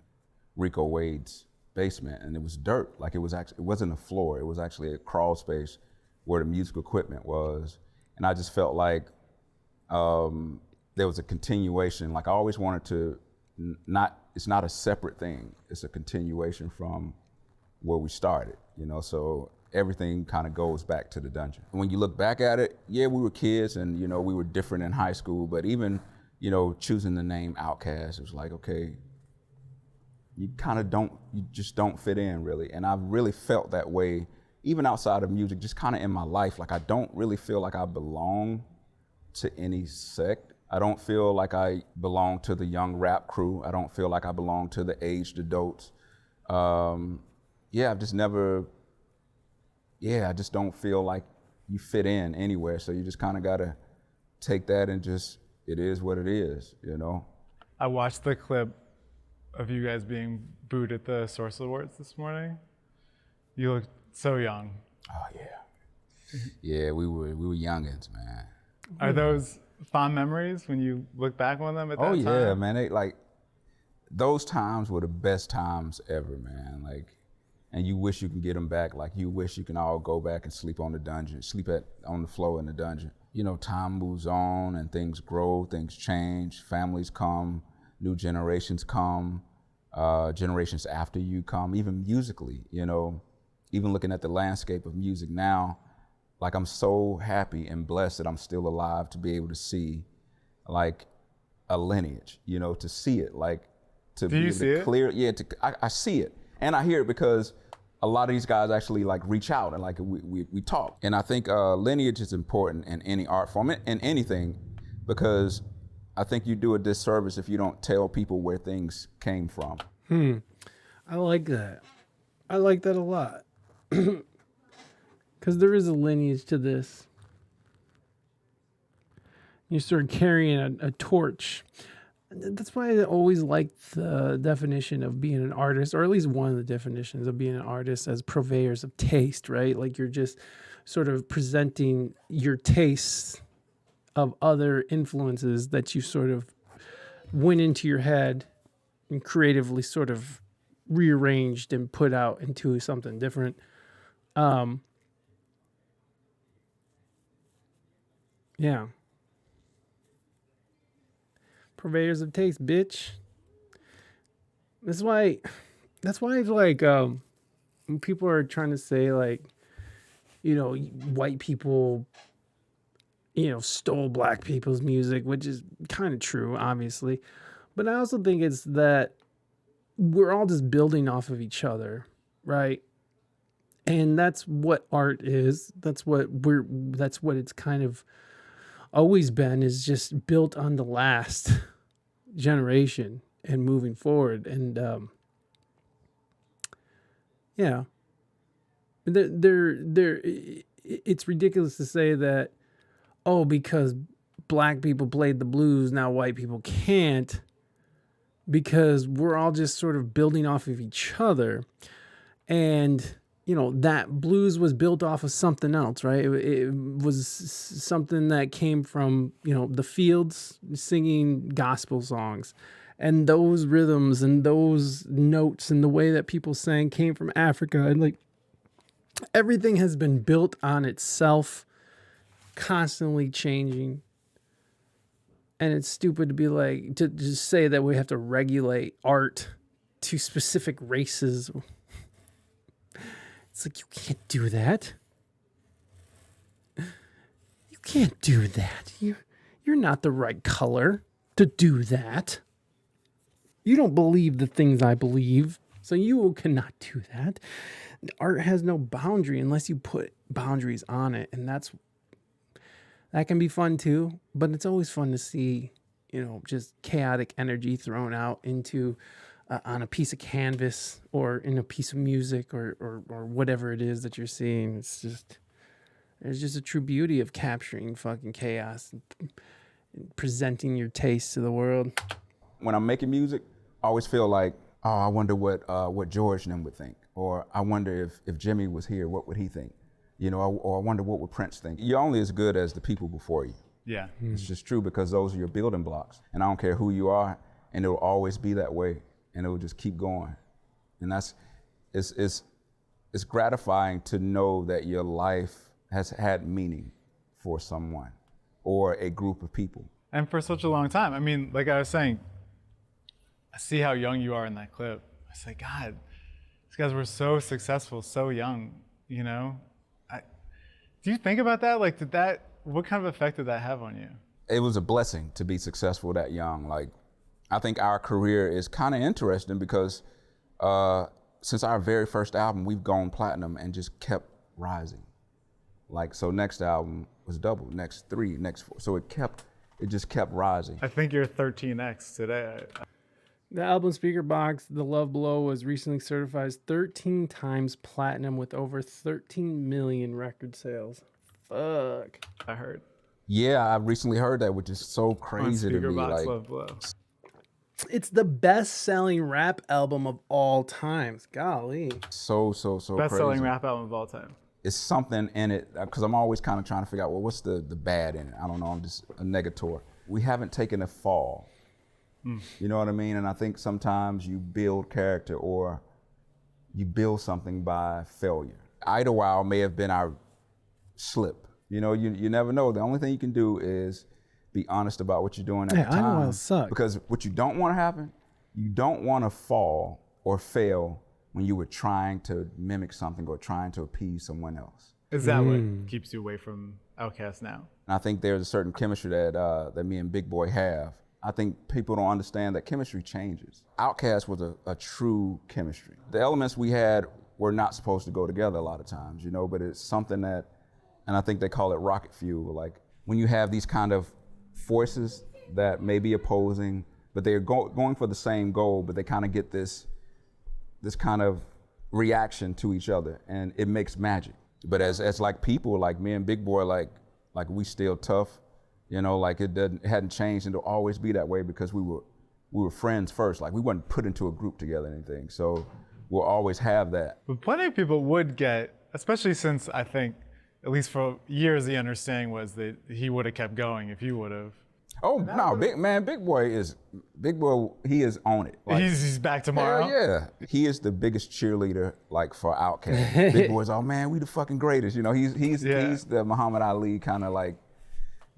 Rico Wade's basement, and it was dirt. Like it wasn't a floor. It was actually a crawl space where the musical equipment was, and I just felt like there was a continuation. Like I always wanted to it's not a separate thing. It's a continuation from where we started, you know, so everything kind of goes back to the dungeon. When you look back at it, yeah, we were kids and, you know, we were different in high school, but even, you know, choosing the name Outkast, it was like, okay, you just don't fit in really. And I've really felt that way, even outside of music, just kind of in my life. Like I don't really feel like I belong to any sect. I don't feel like I belong to the young rap crew. I don't feel like I belong to the aged adults. I've just never, I just don't feel like you fit in anywhere. So you just kind of gotta take that and just, it is what it is, you know? I watched the clip of you guys being booed at the Source Awards this morning. You look so young. Oh yeah. Yeah, we were youngins, man. Are those fond memories when you look back on them at that Oh time? yeah, man. They like those times were the best times ever, man. Like, and you wish you can get them back. Like, you wish you can all go back and sleep on the dungeon, on the floor in the dungeon. You know, time moves on and things grow, things change, families come, new generations come, generations after you come, even musically, you know, even looking at the landscape of music now, like I'm so happy and blessed that I'm still alive to be able to see like a lineage, you know, to see it, like to Do be you able see to it? clear, yeah, I see it. And I hear it because a lot of these guys actually like reach out and like we talk. And I think lineage is important in any art form, in anything, because I think you do a disservice if you don't tell people where things came from. I like that. I like that a lot. Because there is a lineage to this. You start carrying a torch. That's why I always liked the definition of being an artist, or at least one of the definitions of being an artist, as purveyors of taste, right? Like you're just sort of presenting your tastes of other influences that you sort of went into your head and creatively sort of rearranged and put out into something different. Yeah. Purveyors of taste, bitch. That's why it's like when people are trying to say like, you know, white people, you know, stole black people's music, which is kind of true, obviously. But I also think it's that we're all just building off of each other, right? And that's what art is. That's what it's kind of always been, is just built on the last generation and moving forward. And yeah, it's ridiculous to say that, oh, because black people played the blues, now white people can't, because we're all just sort of building off of each other. And you know, that blues was built off of something else, right? It was something that came from, you know, the fields singing gospel songs. And those rhythms and those notes and the way that people sang came from Africa. And like everything has been built on itself, constantly changing. And it's stupid to be like, to just say that we have to regulate art to specific races. It's like, you can't do that. You can't do that. You're not the right color to do that. You don't believe the things I believe, so you cannot do that. Art has no boundary unless you put boundaries on it, and that can be fun too, but it's always fun to see, you know, just chaotic energy thrown out into on a piece of canvas or in a piece of music or whatever it is that you're seeing. There's just a true beauty of capturing fucking chaos and presenting your taste to the world. When I'm making music, I always feel like, oh, I wonder what George and them would think, or I wonder if Jimmy was here, what would he think? You know, or I wonder what would Prince think. You're only as good as the people before you. Yeah. It's just true, because those are your building blocks. And I don't care who you are, and it'll always be that way, and it will just keep going. And it's gratifying to know that your life has had meaning for someone or a group of people. And for such a long time. I mean, like I was saying, I see how young you are in that clip. I was like, God, these guys were so successful, so young, you know? Do you think about that? Like, what kind of effect did that have on you? It was a blessing to be successful that young. Like, I think our career is kind of interesting because since our very first album, we've gone platinum and just kept rising. Like, so next album was double, next 3, next 4. So it just kept rising. I think you're 13X today. The album Speaker Box, The Love Below, was recently certified 13 times platinum with over 13 million record sales. Fuck. I heard. Yeah, I recently heard that, which is so On crazy to Speaker me. Box, Like, Love Below. It's the best-selling rap album of all times. Golly. So Best-selling crazy. rap album of all time. It's something in it, because I'm always kind of trying to figure out, well, what's the bad in it? I don't know, I'm just a negator. We haven't taken a fall. You know what I mean? And I think sometimes you build character or you build something by failure. Idlewild may have been our slip. You know, you never know. The only thing you can do is be honest about what you're doing at the time. Idlewild sucked. Because what you don't want to happen, you don't want to fall or fail when you were trying to mimic something or trying to appease someone else. Is that what keeps you away from Outkast now? And I think there's a certain chemistry that me and Big Boy have. I think people don't understand that chemistry changes. Outkast was a true chemistry. The elements we had were not supposed to go together a lot of times, you know, but it's something that, and I think they call it rocket fuel. Like when you have these kind of forces that may be opposing, but they're going for the same goal, but they kind of get this kind of reaction to each other, and it makes magic. But as like people, like me and Big Boy, like we still tough, you know, like it hadn't changed, and it'll always be that way because we were friends first. Like we weren't put into a group together or anything, so we'll always have that. But plenty of people would get, especially since I think, at least for years, the understanding was that he would have kept going if you would have. Oh no, Big Boy, he is on it. Like, He's back tomorrow. hell yeah, he is the biggest cheerleader like for Outkast. Big Boy's, oh man, we the fucking greatest. You know, he's the Muhammad Ali kind of like.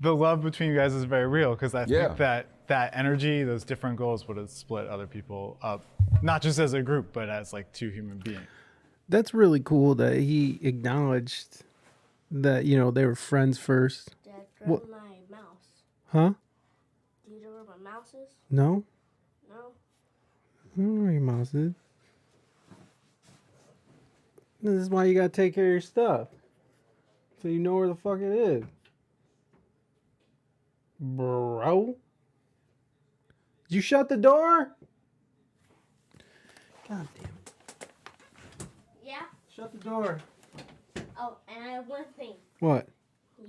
The love between you guys is very real because I Yeah. think that energy, those different goals would have split other people up, not just as a group, but as like two human beings. That's really cool that he acknowledged that, you know, they were friends first. Dad, What? grab my mouse. Huh? Do you know where my mouse is? No? No? I don't know where your mouse is. This is why you gotta take care of your stuff. So you know where the fuck it is. Bro? Did you shut the door? God damn it. Yeah? Shut the door. Oh, and I have one thing. What?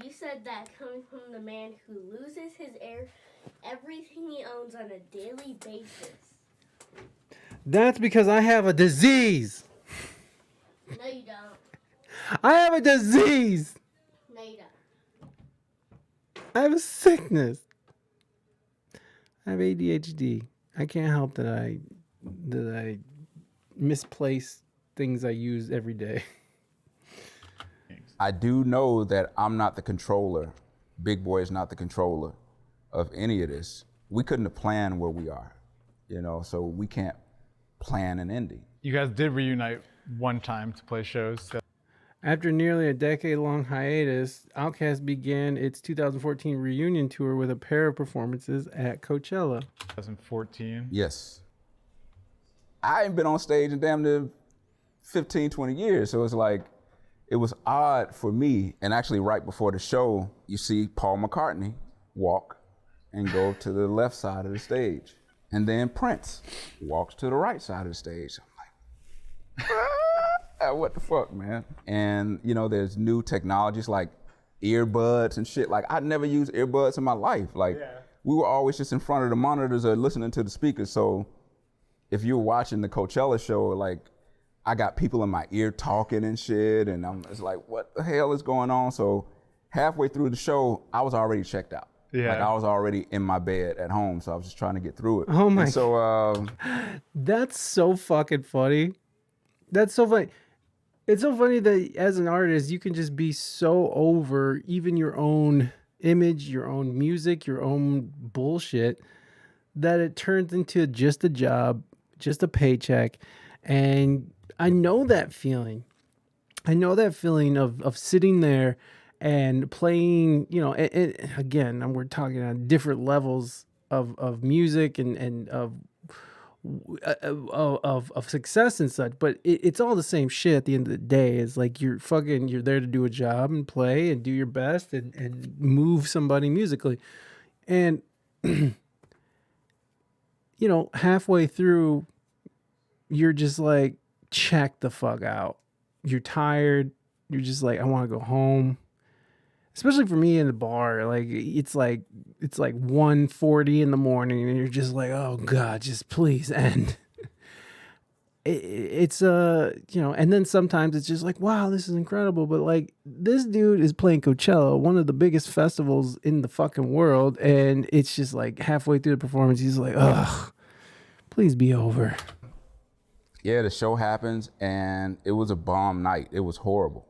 You said that coming from the man who loses his everything he owns on a daily basis. That's because I have a disease. No, you don't. I have a disease. No, you don't. I have a sickness. I have ADHD. I can't help that I misplace things I use every day. I do know that I'm not the controller. Big Boy is not the controller of any of this. We couldn't have planned where we are, you know, so we can't plan an ending. You guys did reunite one time to play shows. After nearly a decade-long hiatus, Outkast began its 2014 reunion tour with a pair of performances at Coachella. 2014. Yes. I ain't been on stage in damn near 15, 20 years, so it's like, it was odd for me, and actually right before the show, you see Paul McCartney walk and go to the left side of the stage. And then Prince walks to the right side of the stage. I'm like, what the fuck, man? And you know, there's new technologies like earbuds and shit. Like I'd never used earbuds in my life. Like we were always just in front of the monitors or listening to the speakers. So if you're watching the Coachella show, like I got people in my ear talking and shit, and it's like, what the hell is going on? So halfway through the show, I was already checked out. Yeah. Like I was already in my bed at home, so I was just trying to get through it. Oh my And so That's so fucking funny. That's so funny. It's so funny that as an artist, you can just be so over even your own image, your own music, your own bullshit, that it turns into just a job, just a paycheck. And I know that feeling. I know that feeling of sitting there and playing, you know, and again, we're talking on different levels of music and of success and such, but it's all the same shit at the end of the day. It's like you're there to do a job and play and do your best and move somebody musically. And, you know, halfway through, you're just like, check the fuck out. You're tired. You're just like, I want to go home. especially for me in the bar, like it's like 1:40 in the morning and you're just like, oh God, just please end. It's and then sometimes it's just like, wow, this is incredible. But like this dude is playing Coachella, one of the biggest festivals in the fucking world. And it's just like halfway through the performance, he's like, ugh, please be over. Yeah, the show happens and it was a bomb night. It was horrible.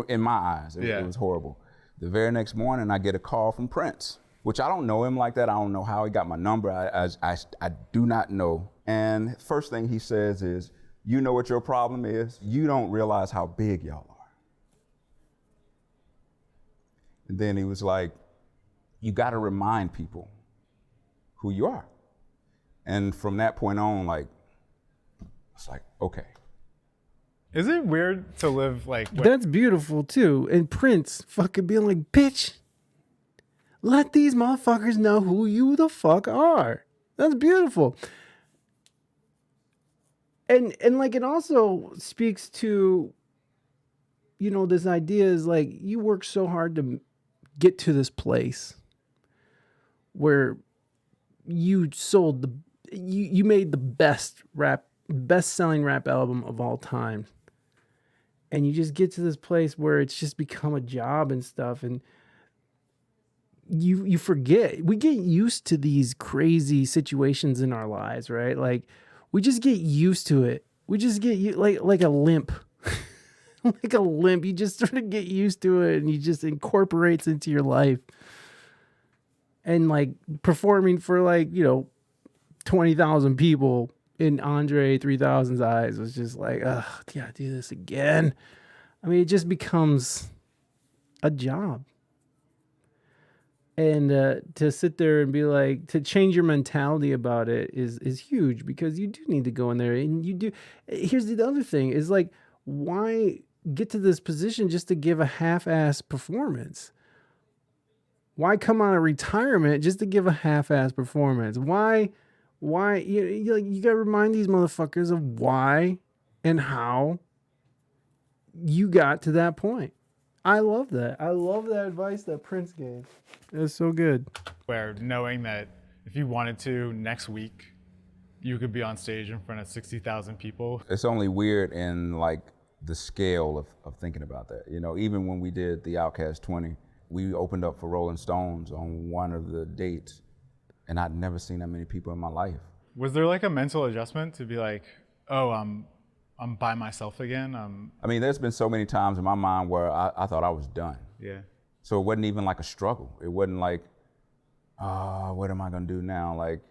In my eyes, it was horrible. The very next morning, I get a call from Prince, which I don't know him like that. I don't know how he got my number. I do not know. And first thing he says is, you know what your problem is? You don't realize how big y'all are. And then he was like, you got to remind people who you are. And from that point on, like, it's like, okay. Is it weird to live like... That's beautiful too. And Prince fucking being like, bitch, let these motherfuckers know who you the fuck are. That's beautiful. And like it also speaks to, this idea is like you work so hard to get to this place where you you made the best selling rap album of all time. And you just get to this place where it's just become a job and stuff. And you forget, we get used to these crazy situations in our lives, right? Like we just get used to it. We just get like a limp, like a limp. You just sort of get used to it and you just incorporates into your life. And like performing for 20,000 people in Andre 3000's eyes was just like, ugh, yeah, do this again. I mean, it just becomes a job. And to sit there and be like, to change your mentality about it is huge, because you do need to go in there and you do. Here's the other thing is like, why get to this position just to give a half-ass performance? Why come out of retirement just to give a half-ass performance? Why you got to remind these motherfuckers of why and how you got to that point. I love that. I love that advice that Prince gave. It was so good. Where knowing that if you wanted to, next week, you could be on stage in front of 60,000 people. It's only weird in like the scale of thinking about that. Even when we did the Outkast 20, we opened up for Rolling Stones on one of the dates. And I'd never seen that many people in my life. Was there like a mental adjustment to be like, oh, I'm by myself again? I mean, there's been so many times in my mind where I thought I was done. Yeah. So it wasn't even like a struggle. It wasn't like, what am I gonna do now? Like,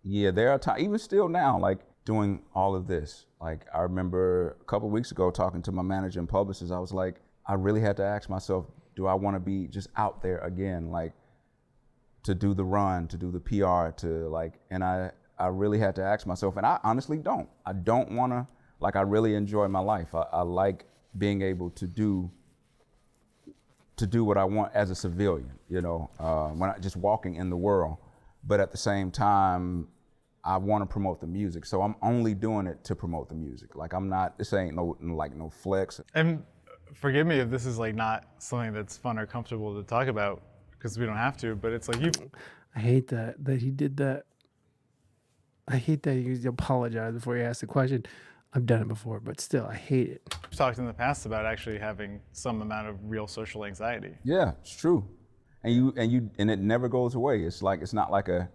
yeah, there are times, even still now, like doing all of this. Like I remember a couple of weeks ago talking to my manager and publicist, I was like, I really had to ask myself, do I wanna be just out there again? Like, to do the run, to do the PR, and I really had to ask myself, and I honestly don't. I don't wanna, I really enjoy my life. I like being able to do what I want as a civilian, when I just walking in the world. But at the same time, I wanna promote the music. So I'm only doing it to promote the music. Like this ain't no flex. And forgive me if this is like not something that's fun or comfortable to talk about, because we don't have to, but it's like I hate that he did that. I hate that he apologized before he asked the question. I've done it before, but still, I hate it. We've talked in the past about actually having some amount of real social anxiety. Yeah, it's true. And it never goes away. It's not like a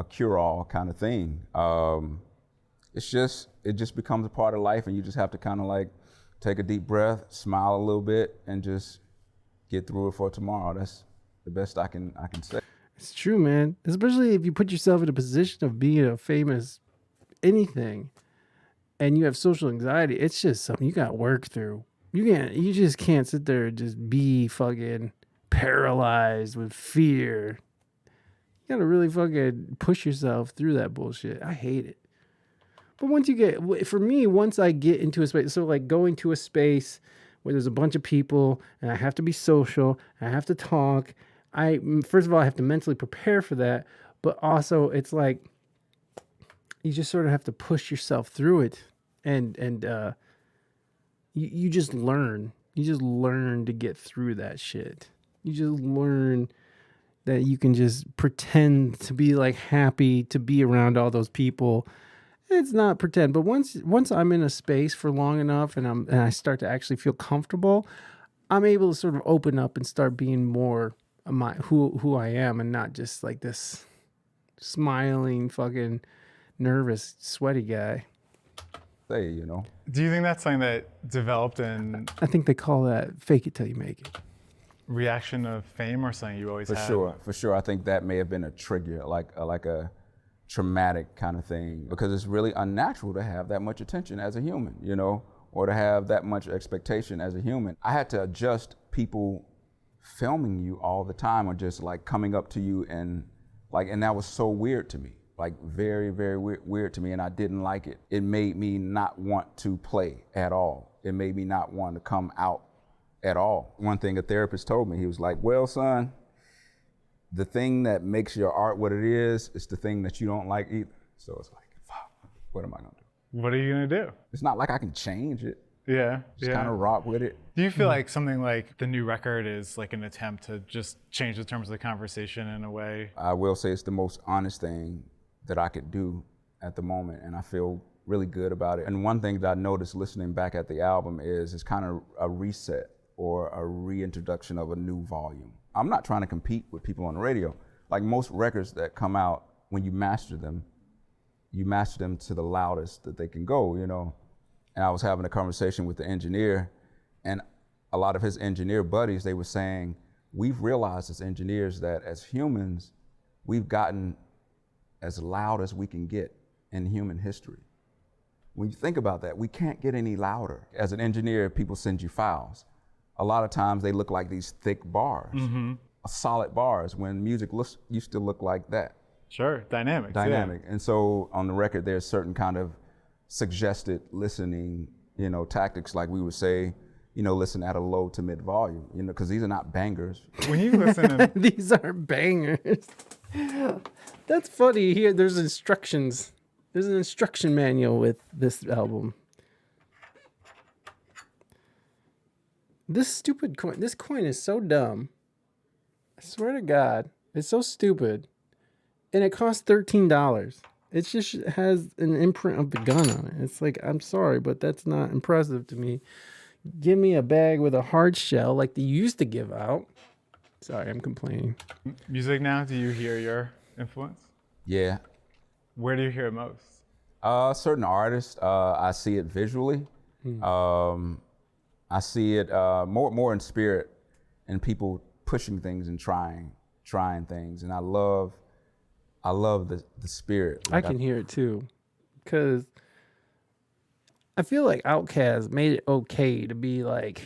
cure-all kind of thing. It just becomes a part of life, and you just have to kind of like take a deep breath, smile a little bit, and just get through it for tomorrow. That's the best I can say. It's true, man. Especially if you put yourself in a position of being a famous anything and you have social anxiety, it's just something you got to work through. You just can't sit there and just be fucking paralyzed with fear. You got to really fucking push yourself through that bullshit. I hate it. But once I get into a space, so like going to a space where there's a bunch of people and I have to be social, and I have to talk, first of all, I have to mentally prepare for that, but also it's like you just sort of have to push yourself through it, and you just learn. You just learn to get through that shit. You just learn that you can just pretend to be like happy to be around all those people. It's not pretend, but once I'm in a space for long enough and I start to actually feel comfortable, I'm able to sort of open up and start being more who I am, and not just like this smiling, fucking nervous, sweaty guy. Say, you know. Do you think that's something that developed in I think they call that fake it till you make it. reaction of fame, or something you always had? For sure. I think that may have been a trigger, like a traumatic kind of thing, because it's really unnatural to have that much attention as a human, you know, or to have that much expectation as a human. I had to adjust people filming you all the time, or just like coming up to you and that was so weird to me, like very, very weird to me, and I didn't like it. It made me not want to play at all. It made me not want to come out at all. One thing a therapist told me, he was like, well, son, the thing that makes your art what it is the thing that you don't like either. So it's like, fuck, what am I gonna do? What are you gonna do? It's not like I can change it. Yeah, Just kind of rock with it. Do you feel like something like the new record is like an attempt to just change the terms of the conversation in a way? I will say it's the most honest thing that I could do at the moment, and I feel really good about it. And one thing that I noticed listening back at the album is it's kind of a reset or a reintroduction of a new volume. I'm not trying to compete with people on the radio. Like most records that come out, when you master them to the loudest that they can go, you know. And I was having a conversation with the engineer, and a lot of his engineer buddies, they were saying, we've realized as engineers that as humans, we've gotten as loud as we can get in human history. When you think about that, we can't get any louder. As an engineer, people send you files. A lot of times they look like these thick bars, solid bars, when music used to look like that. Sure, dynamic. Dynamic. And so on the record, there's certain kind of suggested listening, you know, tactics, like we would say, you know, listen at a low to mid volume, you know, because these are not bangers. When you listen to These are bangers. That's funny. Here, there's instructions. There's an instruction manual with this album. This stupid coin. This coin is so dumb. I swear to God, it's so stupid, and it costs $13. It just has an imprint of the gun on it. It's like, I'm sorry, but that's not impressive to me. Give me a bag with a hard shell like they used to give out. Sorry, I'm complaining. music now, do you hear your influence? Yeah. Where do you hear it most? Certain artists, I see it visually. I see it more in spirit, and people pushing things and trying things, and I love the spirit. I can hear it too, because I feel like Outkast made it okay to be like,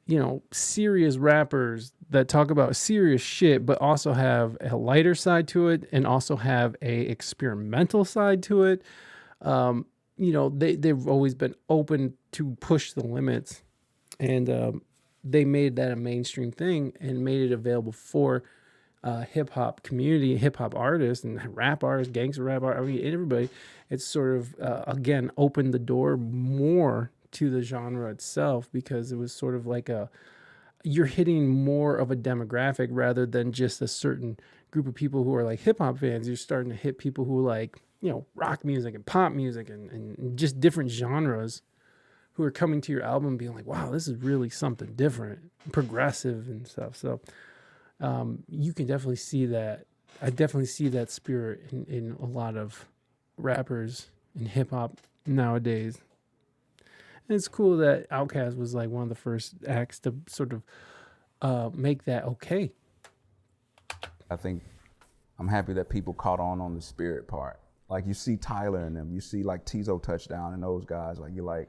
you know, serious rappers that talk about serious shit, but also have a lighter side to it, and also have a experimental side to it. You know, they've always been open to push the limits, and they made that a mainstream thing and made it available for hip hop community, hip hop artists and rap artists, gangster rap artists, I mean, everybody. It's sort of, again, opened the door more to the genre itself, because it was sort of like you're hitting more of a demographic rather than just a certain group of people who are like hip hop fans. You're starting to hit people who like, you know, rock music and pop music and just different genres, who are coming to your album being like, wow, this is really something different, progressive and stuff. So you can definitely see that. I definitely see that spirit in a lot of rappers in hip hop nowadays. And it's cool that Outkast was like one of the first acts to sort of make that okay. I think I'm happy that people caught on the spirit part. Like you see Tyler and them, you see like Tizo Touchdown and those guys, like you're like,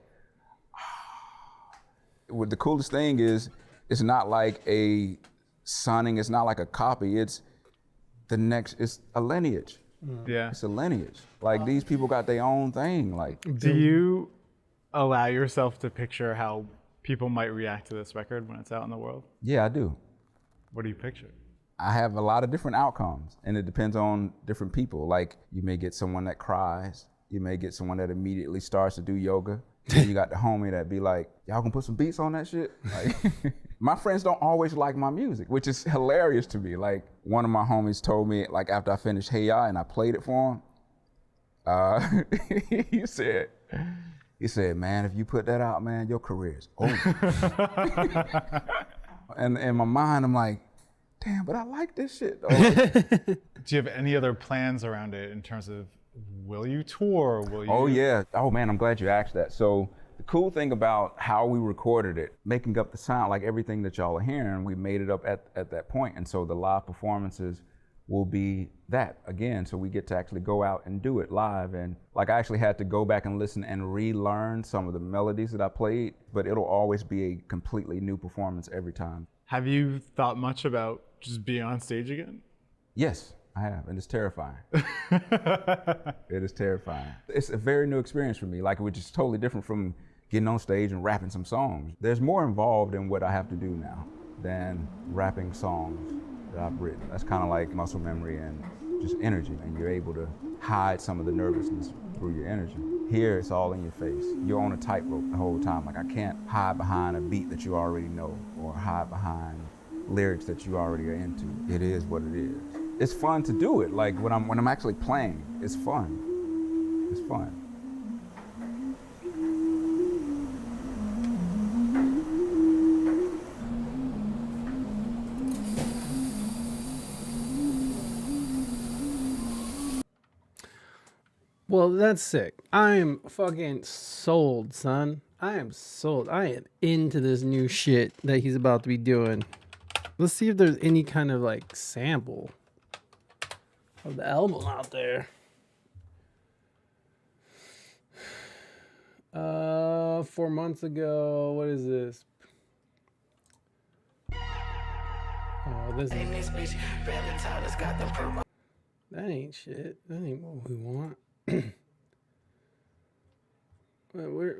What the coolest thing is, it's not like a sonning, it's not like a copy, it's a lineage. Yeah. It's a lineage. Like these people got their own thing. Like, Do you allow yourself to picture how people might react to this record when it's out in the world? yeah, I do. What do you picture? I have a lot of different outcomes, and it depends on different people. Like, you may get someone that cries. You may get someone that immediately starts to do yoga, Then you got the homie that be like, y'all gonna put some beats on that shit? Like, my friends don't always like my music, which is hilarious to me. Like, one of my homies told me, like, after I finished Hey Ya and I played it for him, he said, man, if you put that out, man, your career is over. And in my mind, I'm like, damn, but I like this shit though. Do you have any other plans around it in terms of, will you tour? Will you? Oh yeah. Oh man, I'm glad you asked that. So the cool thing about how we recorded it, making up the sound, like everything that y'all are hearing, we made it up at that point. And so the live performances will be that again. So we get to actually go out and do it live. And like I actually had to go back and listen and relearn some of the melodies that I played, but it'll always be a completely new performance every time. Have you thought much about just being on stage again? Yes, I have, and it's terrifying. It is terrifying. It's a very new experience for me, like which is totally different from getting on stage and rapping some songs. There's more involved in what I have to do now than rapping songs that I've written. That's kind of like muscle memory and just energy, and you're able to hide some of the nervousness through your energy. Here, it's all in your face. You're on a tightrope the whole time. Like I can't hide behind a beat that you already know or hide behind lyrics that you already are into. It is what it is. It's fun to do it. Like when I'm actually playing, it's fun. It's fun. Well, that's sick. I am fucking sold, son. I am sold. I am into this new shit that he's about to be doing. Let's see if there's any kind of like sample of the album out there. 4 months ago. What is this? Oh, this is. That ain't shit. That ain't what we want. We're